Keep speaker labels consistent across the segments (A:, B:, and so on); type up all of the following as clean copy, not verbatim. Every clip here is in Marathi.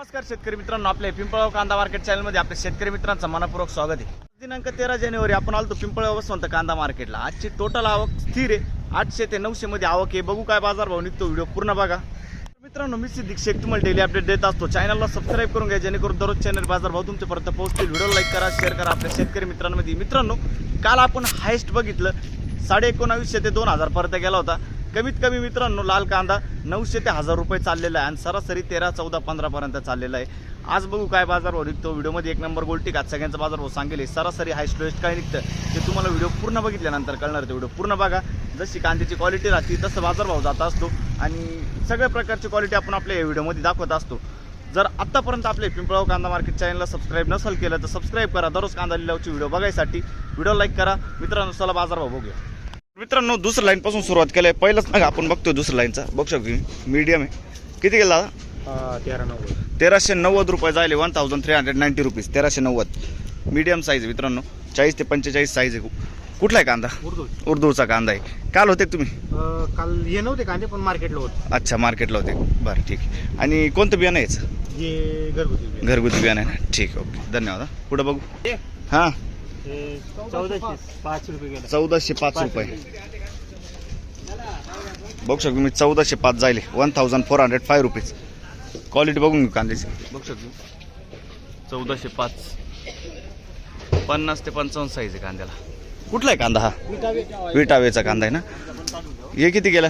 A: नमस्कार शेतकरी मित्रांनो, आपल्या पिंपळगाव कांदा मार्केट चॅनलमध्ये आपल्या शेतकरी मित्रांचं मनपूर्वक स्वागत आहे। दिनांक 13 जानेवारी आपण आलो पिंपळगाव वसंत कांदा मार्केटला। आजची टोटल आवक स्थिर आहे, 800 ते 900 मध्ये आवक आहे। बघू काय बाजार भाव निघतो, व्हिडिओ पूर्ण बघा। मित्रांनो, मी सिद्दीक शेख तुम्हाला डेली अपडेट देत असतो। चॅनलला सबस्क्राइब करून घ्या जेणेकरून दररोज चॅनल बाजार भाव तुमच्यापर्यंत पोहोचतील। व्हिडिओ लाईक करा, शेअर करा आपल्या शेतकरी मित्रांमध्ये। मित्रांनो, काल आपण हायेस्ट बघितलं 1950 ते 2000 पर्यंत गेला होता। कमीत कमी मित्रांनो लाल कांदा 900 ते 1000 रुपये चाललेला आहे आणि सरासरी 13, 14, 15 पर्यंत चाललेला आहे। आज बघू काय बाजार भाव निघतो। व्हिडिओमध्ये एक नंबर गोल्टी आज सगळ्यांचा बाजार भाव सांगेल। सरासरी हायस्ट लोएस्ट काय निघतं ते तुम्हाला व्हिडिओ पूर्ण बघितल्यानंतर कळणार आहे। व्हिडिओ पूर्ण बघा, जशी कांद्याची क्वालिटी राहते तसं बाजार भाव जात असतो आणि सगळ्या प्रकारची क्वालिटी आपण आपल्या व्हिडिओमध्ये दाखवत असतो। जर आत्तापर्यंत आपले पिंपळगाव कांदा मार्केट चॅनलला सबस्क्राइब नसेल केलं तर सबस्क्राइब करा। दररोज कांदा लिलावची व्हिडिओ बघायसाठी व्हिडिओ लाईक करा। मित्रांनो, चला बाजार भाव बघूया। मित्रांनो, दुसऱ्या लाईन पासून सुरुवात केली आहे। पहिलाच ना आपण बघतोय दुसऱ्या लाईनचा, बघू शकतो मीडियम आहे। किती गेला? 1390 रुपये जायले, 1390 रुपीज। 1390 मीडियम साईज मित्रांनो, 40 ते 45 साईज आहे। कुठला आहे कांदा? उर्दूचा कांदा आहे। काल होते तुम्ही?
B: काल ये नव्हते कांदे, पण मार्केटला होते।
A: अच्छा, मार्केटला होते, बरं ठीक आहे। आणि कोणतं बियाणं आहे याचं?
B: हे
A: घरगुती बियाणं आहे ना, ठीक आहे, ओके, धन्यवाद। पुढे बघू। हां,
B: 1405 रुपये गेला।
A: 1405 रुपये बघू शकतो मी। 1405 जायले, 1405 रुपीज। क्वालिटी बघून घेऊ कांद्याची, बघू शकतो 1405, 50 ते 55 साईज आहे कांद्याला। कुठला आहे कांदा? हा विटावेचा कांदा आहे ना। हे किती गेला?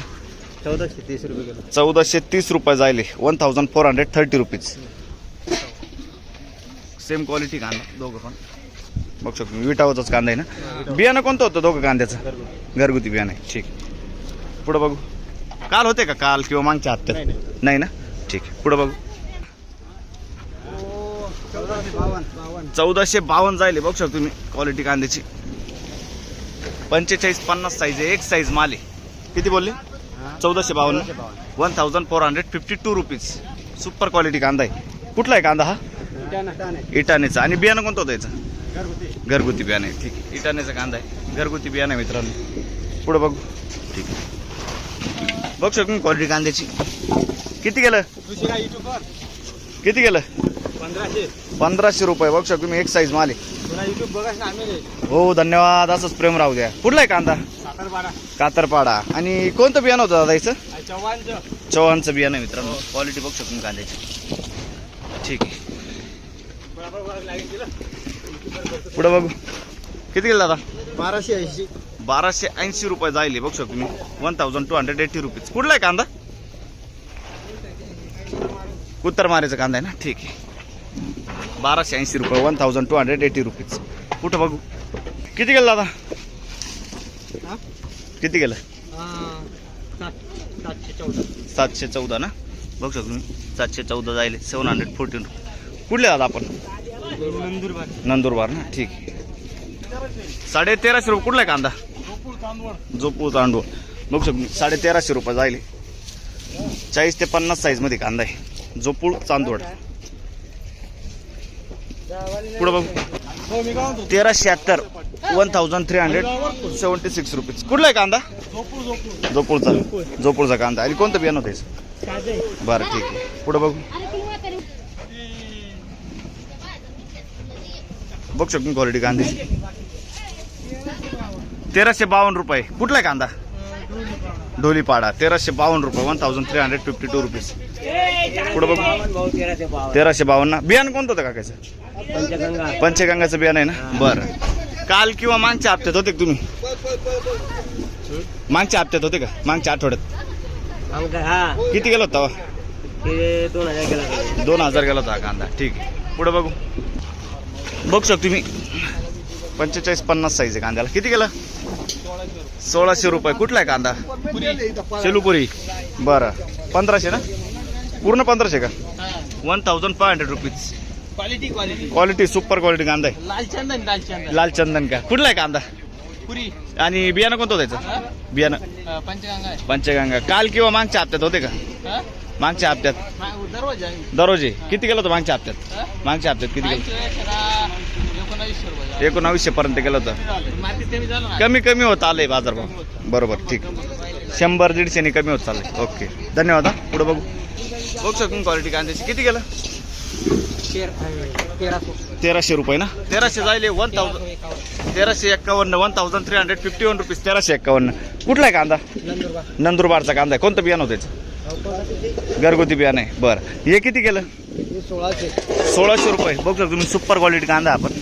B: 1430 रुपये गेला।
A: 1430 रुपये जायले, 1430 रुपीज। सेम क्वालिटी कांदा दोघं पण बघू शकतो। विटावाचाच कांदा आहे ना। बियाणं कोणतं होतं दोघं कांद्याचं? घरगुती बियाणं आहे, ठीक। पुढे बघू। काल होते का? काल किंवा मागच्या हप्त्यात? नाही ना, ठीक आहे। पुढे बघू। 1452 जायले, बघू शकतो तुम्ही क्वालिटी कांद्याची। 45-50 साईज आहे, एक साईज माल आहे। किती बोलले? 1452, 1452 रुपीज। सुपर क्वालिटी कांदा आहे। कुठला आहे कांदा हा? इटानेचा। आणि बियाणं कोणतं होतं याचं? घरगुती बियाणं आहे, ठीक आहे। इटानेचा कांदा आहे, घरगुती बियाणं आहे मित्रांनो। पुढे बघू, ठीक आहे। बघू शकतो क्वालिटी कांद्याची। किती गेलं? किती गेलं? 1500 रुपये बघू शकतो मी, एक साईज माल आहे। हो, धन्यवाद, असंच प्रेम राहू द्या। कुठला आहे कांदा? कातरपाडा। आणि कोणतं बियाणं होतं दादा याचं? चव्हाणचं बियाणं आहे मित्रांनो। क्वालिटी बघू शकतो कांद्याची, ठीक आहे। पुढे बघू। किती गेलं दादा? 1280 रुपये जायले, बघू शकतो मी, 1280 रुपीज। कुठला आहे कांदा? उत्तर मारेचा कांदा आहे ना, ठीक आहे। 1280 रुपये, 1280 रुपीज। कुठं बघू? किती गेलं दादा? किती गेलं? 714 ना, बघू शकतो मी, 714 जायले, 714 रुपये। कुठले दादा आपण? नंदुरबार ना, ठीक आहे। 1350 रुपये। कुठला आहे कांदा? जोपूळ तांदूळ, बघू शकतो मी, 1350 रुपये जायले, 40 ते 50 साईज मध्ये कांदा आहे, जोपूळ तांदूळ। पुढे बघू। 1376, 1376 रुपीज। कुठला आहे कांदा? जोपूळचा कांदा। आणि कोणतं बियाणं होतं याचं? बरं, ठीक आहे। पुढे बघू। बघू शकतो क्वालिटी कांद्याची। 1352 रुपये। कुठला आहे कांदा? ढोलीपाडा। 1352 रुपये, 1352 रुपीज। पुढे बघू। 1352 ना। बियाणं कोणतं होतं काकाचं? पंचगंगाचं बियाणं आहे ना, बरं। काल किंवा मागच्या हप्त्यात होते का तुम्ही? मागच्या हप्त्यात होते का? मागच्या आठवड्यात किती गेला होता? 2000 गेला होता कांदा, ठीक आहे। पुढे बघू। बघू शकतो मी, 45-50 साईज आहे कांद्याला। किती गेला? 1600 रुपये। कुठला आहे कांदा? सेलूपुरी, बरं। 1500 ना, पूर्ण 1500 का? 1500 रुपीज। क्वालिटी सुपर क्वालिटी कांदा आहे, लाल चंदन का? कुठला आहे कांदा? आणि बियाणं कोणतं होतं त्याचं? बियाणं पंचगंगा। काल किंवा मागच्या हप्त्यात होते का? मागच्या हप्त्यात दररोज किती गेलं होतं मागच्या हप्त्यात? मागच्या हप्त्यात किती गेलं? 1900 पर्यंत गेलं होतं। कमी कमी होत आलंय बाजार भाव, बरोबर, ठीक। 100-150 कमी होत चाललंय, ओके, धन्यवाद। पुढे बघू। बघू शकतो क्वालिटी कांद्याची। किती गेलं? 1300 रुपये ना. 1300 जायले 1351 1351 रुपीज 1351. कुठला आहे कांदा? नंदुरबारचा कांदा आहे. कोणतं बियाणं होतं त्याचं? घरगुती बियाणं आहे. बरं, हे किती केलं? 1600 रुपये. बघू शकतो तुम्ही, सुपर क्वालिटी कांदा आपण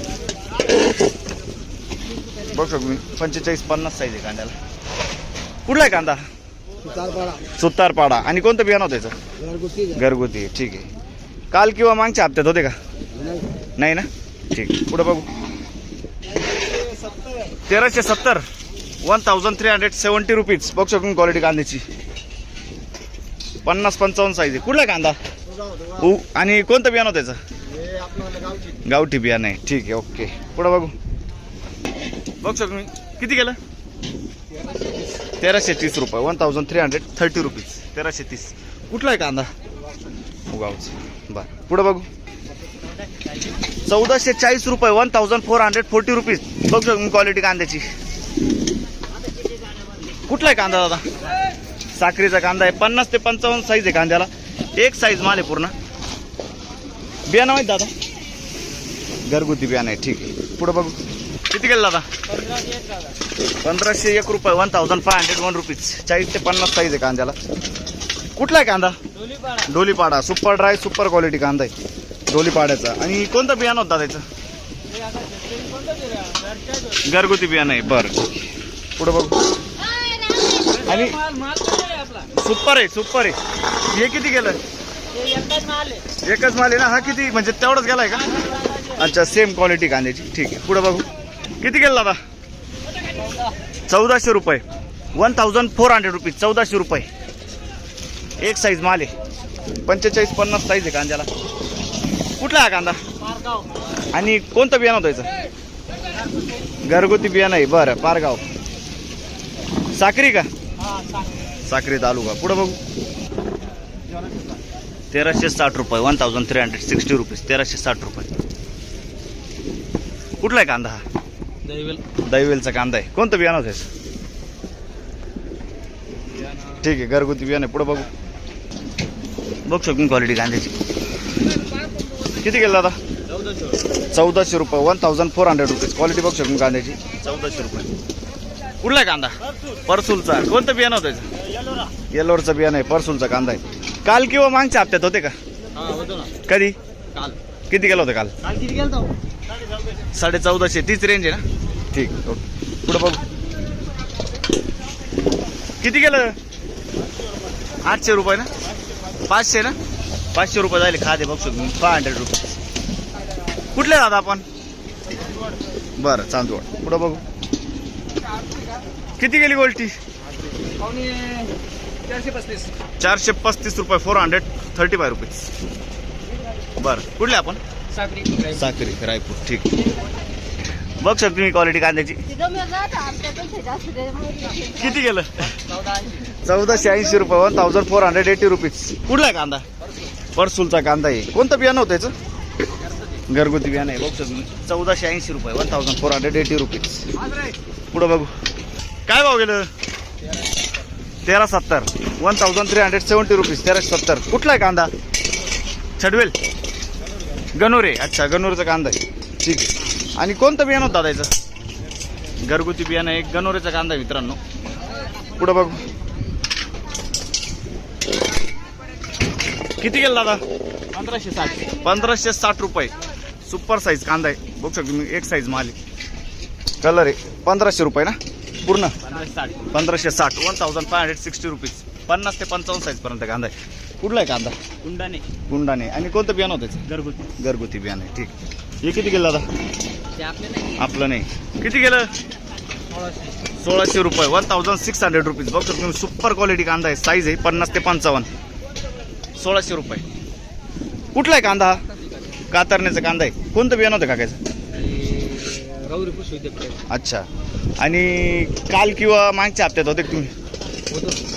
A: बघू शकतो तुम्ही. 45-50 साईज आहे कांद्याला. कुठला आहे कांदा? सुतारपाडा. आणि कोणतं बियाणं होतं त्याचं? घरगुती. ठीक आहे. काल किंवा मागच्या हप्त्यात होते का? नाही ना. ठीक आहे, पुढे बघू. 1370 1370 रुपीज. बघू शकतो क्वालिटी कांद्याची. 50-55 साईज आहे. कुठला कांदा? आणि कोणतं बियाणं होतं त्याचं? गावठी बियाणं आहे. ठीक आहे, ओके. पुढे बघू. बघू शकतो मी. किती केलं? 1330 रुपये 1330 रुपीज. 1330. कुठला आहे कांदा? गावचा. बरं, पुढे बघू. 1440 रुपये 1440 रुपीज. बघू शकतो क्वालिटी कांद्याची. कुठला आहे कांदा दादा? साखरीचा कांदा आहे. 50 ते 55 साईज आहे कांद्याला. एक साईज माल आहे पूर्ण. बियाणं माहिती दादा? घरगुती बियाणं आहे. ठीक आहे, पुढे बघू. किती केलं दादा? 1501 रुपये 1501 रुपीज. 40 ते 50 साईज आहे कांद्याला. कुठला आहे कांदा? डोलीपाडा. सुपर ड्राय सुपर क्वालिटी कांदा आहे डोलीपाड्याचा. आणि कोणतं बियाणं होतं त्याचं? घरगुती बियाणं आहे. बरं, पुढे बघू. आणि सुपर आहे सुपर आहे. हे किती गेलं? एकच माल आहे ना. हा किती म्हणजे तेवढंच गेलाय का? अच्छा, सेम क्वालिटी कांद्याची. ठीक आहे, पुढे बघू. किती गेलं दादा? 1400 रुपये 1400 रुपीज. 1400 रुपये. एक साईज माल आहे. 45-50 साईज आहे कांद्याला. कुठला आहे कांदा? आणि कोणतं बियाणं होतं याचं? घरगुती बियाणं आहे. बरं, पारगाव. साखरी का? साखरी तालुका. पुढे बघू. 1360 रुपये 1360 रुपीज. 1360 रुपये. कुठला आहे कांदा? हा दैवेलचा कांदा आहे. कोणतं बियाणं होतं याचं? ठीक आहे, घरगुती बियाणं आहे. पुढे बघू. बघू शकतो क्वालिटी कांद्याची. किती गेलं दादा? 1400 रुपये 1400 रुपीज. क्वालिटी बघू शकतो कांद्याची. 1400 रुपये. कुठला आहे कांदा? परसूलचा. कोणतं बियाणं होतं याचं? येलोरचं बियाणं आहे. परसूलचा कांदा आहे. काल किंवा मागच्या हप्त्यात होते का? कधी? किती गेलं होतं काल? 1450. तीच रेंज आहे ना. ठीक, ओके. पुढे बघू. किती गेलं? 800 रुपये ना. 500 ना. 500 रुपये जायले खादे. बघू शकतो 500 रुपये. कुठले दादा आपण? बरं, चांदवड. पुढे बघू. किती गेली गोल्टी? 435 रुपये 435 रुपीज. बरं, कुठले आपण? साखरी रायपूर. ठीक. बघ शकतो तुम्ही क्वालिटी कांद्याची. किती गेलं? 1480 रुपये 1480 रुपीज. कुठला आहे कांदा? परसूलचा कांदा आहे. कोणतं बियाणं होतं याचं? घरगुती बियाणं आहे. बघ शकतो तुम्ही. 1480 रुपये 1480 रुपीज. पुढं बघू. काय भाव गेलं? 1370 1370 रुपीज. 1370. कुठला आहे कांदा? छडवेल गणोरे. अच्छा, गणोरेचा कांदा आहे. ठीक. आणि कोणतं बियाणं होतं दादा याचं? घरगुती बियाणं आहे. गणोरेचा कांदा आहे मित्रांनो. पुढं बघू. किती गेलं दादा? 1560 रुपये. सुपर साईज कांदा आहे. बघू शकतो मी. एक साईज माल आहे. कलर आहे. 1500 रुपये ना पूर्ण? 1560 1560 रुपीज. 50 ते 55 साईज पर्यंत कांदा आहे. कुठला आहे कांदा? गुंडाने. आणि कोणतं बियाणं होतं? घरगुती बियाणं आहे. ठीक. हे किती गेलं दादा? आपलं नाही. किती गेलं? 1600 रुपये 1600 रुपीज. बघ तुम्ही. सुपर क्वालिटी कांदा आहे. साईज आहे 50 ते 55. 1600 रुपये. कुठला आहे कांदा? कातरण्याचा कांदा आहे. कोणतं बियाणं होतं काकायचं? अच्छा. आणि काल किंवा मागच्या हप्त्यात होते तुम्ही?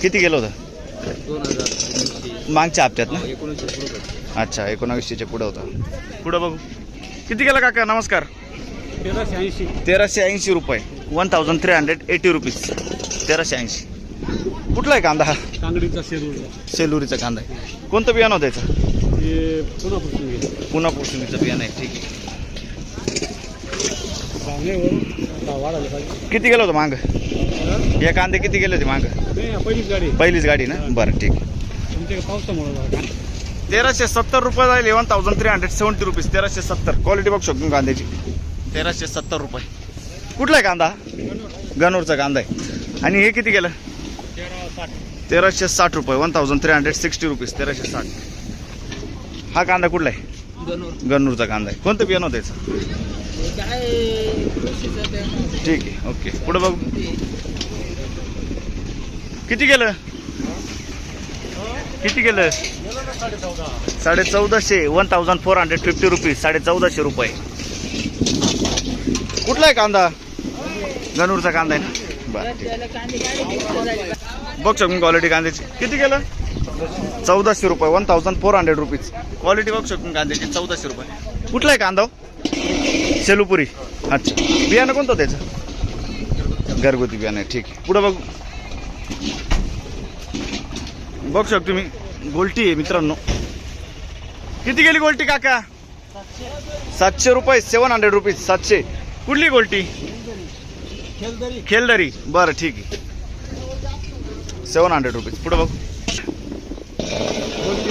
A: किती गेलं होतं?
B: 2000
A: मागच्या हप्त्यात ना.
B: 1900.
A: अच्छा, 1900च्या पुढं होतं. पुढं बघू. किती गेलं काका? नमस्कार. 1380 रुपये 1380 रुपीज. 1380. कुठला आहे कांदा हा?
B: कांगडीचा
A: सेलुरीचा कांदा आहे. कोणतं बियाणं होतं याचं?
C: हे पुन्हा पुसून घे.
A: पुन्हा पोसुनीचं बियाणं आहे. ठीक आहे.
C: चांगल्यावर वाढायला पाहिजे.
A: किती गेलं होतं मांग? हे कांदे किती गेले होते मांग?
C: नाही पहिलीच गाडी
A: पहिलीच गाडी ना. बरं ठीक.
C: तुमच्या पावसामुळे
A: 1370 रुपये जाईल. 1370 रुपीज. 1370. क्वालिटी बघू शकतो कांद्याची. 1370 रुपये. कुठला आहे कांदा? गणूरचा कांदा आहे. आणि हे किती गेलं? 1360 रुपये. 1360 रुपीज. 1360. हा कांदा कुठला आहे? गणूरचा कांदा आहे. कोणतं बियाणं होतं त्याचं? ठीक आहे. ओके. पुढं बघू. किती गेलं? किती गेलं? 1450. 1450 रुपीज. 1450 रुपये. कुठला आहे कांदा? गणूरचा कांदा आहे ना. बरं बघ शकतो क्वालिटी कांद्याची. किती गेलं? 1400 रुपये. 1400 रुपीज. क्वालिटी बघ शकतो कांद्याची. 1400 रुपये. कुठला आहे कांदा? सेलूपुरी. अच्छा. बियाणं कोणतं त्याचं? घरगुती बियाणं आहे. ठीक आहे. पुढं बघू. बघू शकतो तुम्ही गोल्टी आहे मित्रांनो. किती गेली गोल्टी काका? 700 रुपये. 700 रुपीज. 700. कुठली गोल्टी? खेलदरी. बरं ठीक आहे. 700 रुपीज. पुढं बघू.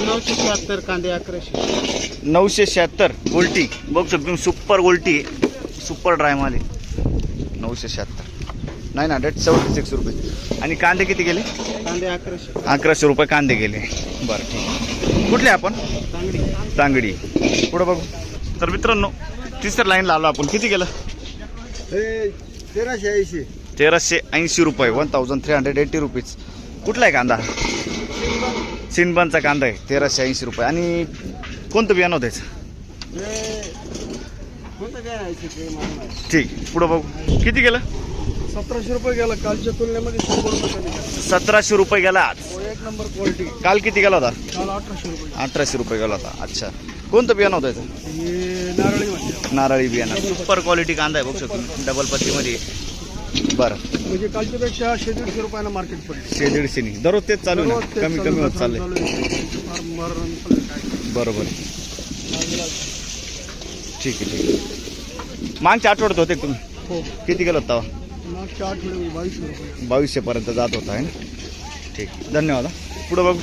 C: 976 कांदे 1100.
A: 976 गोल्टी. बघू शकतो तुम्ही सुपर गोल्टी आहे. सुपर ड्राय माल आहे. 976. 976 रुपये. आणि कांदे किती गेले?
C: कांदे 1100.
A: 1100 रुपये कांदे गेले. बरं ठीक आहे. कुठले आपण? तांगडी. पुढं बघू. तर मित्रांनो तिसऱ्या लाईनला आलो आपण. किती गेलं?
C: 1380.
A: 1380 रुपये. 1380 रुपीज. कुठला आहे कांदा? सिनबनचा कांदा आहे. 1380 रुपये. आणि कोणतं बियाणं होतं त्याचं? ठीक. पुढं बघू. किती गेलं?
C: 1700 रुपये गेला. कालच्या तुलनेमध्ये 100 रुपये कमी गेला.
A: 1700 रुपये गेला आज.
C: एक नंबर क्वालिटी.
A: काल किती गेला होता?
C: काल 1800 रुपये.
A: 1800 रुपये गेला होता. अच्छा. कोणतं बियाणं होतं याचं?
C: हे नारळी म्हणजे
A: नारळी बियाणं. सुपर क्वालिटी कांदा आहे बघू शकतो. डबल पत्तीमध्ये. बरं.
C: म्हणजे कालच्या पेक्षा 100-150 रुपयानं मार्केट पडले.
A: 150 दररोज तेच चालू आहे ना? कमी कमी होत चाललंय. बरोबर. ठीक आहे. ठीक आहे. मागच्या आठवड्यात होते का तुम्ही?
C: हो.
A: किती गेलो होता तेव्हा?
C: मागच्या आठवड्यामध्ये 2200 रुपये.
A: 2200 पर्यंत जात होता आहे ना. ठीक. धन्यवाद. पुढं बघू.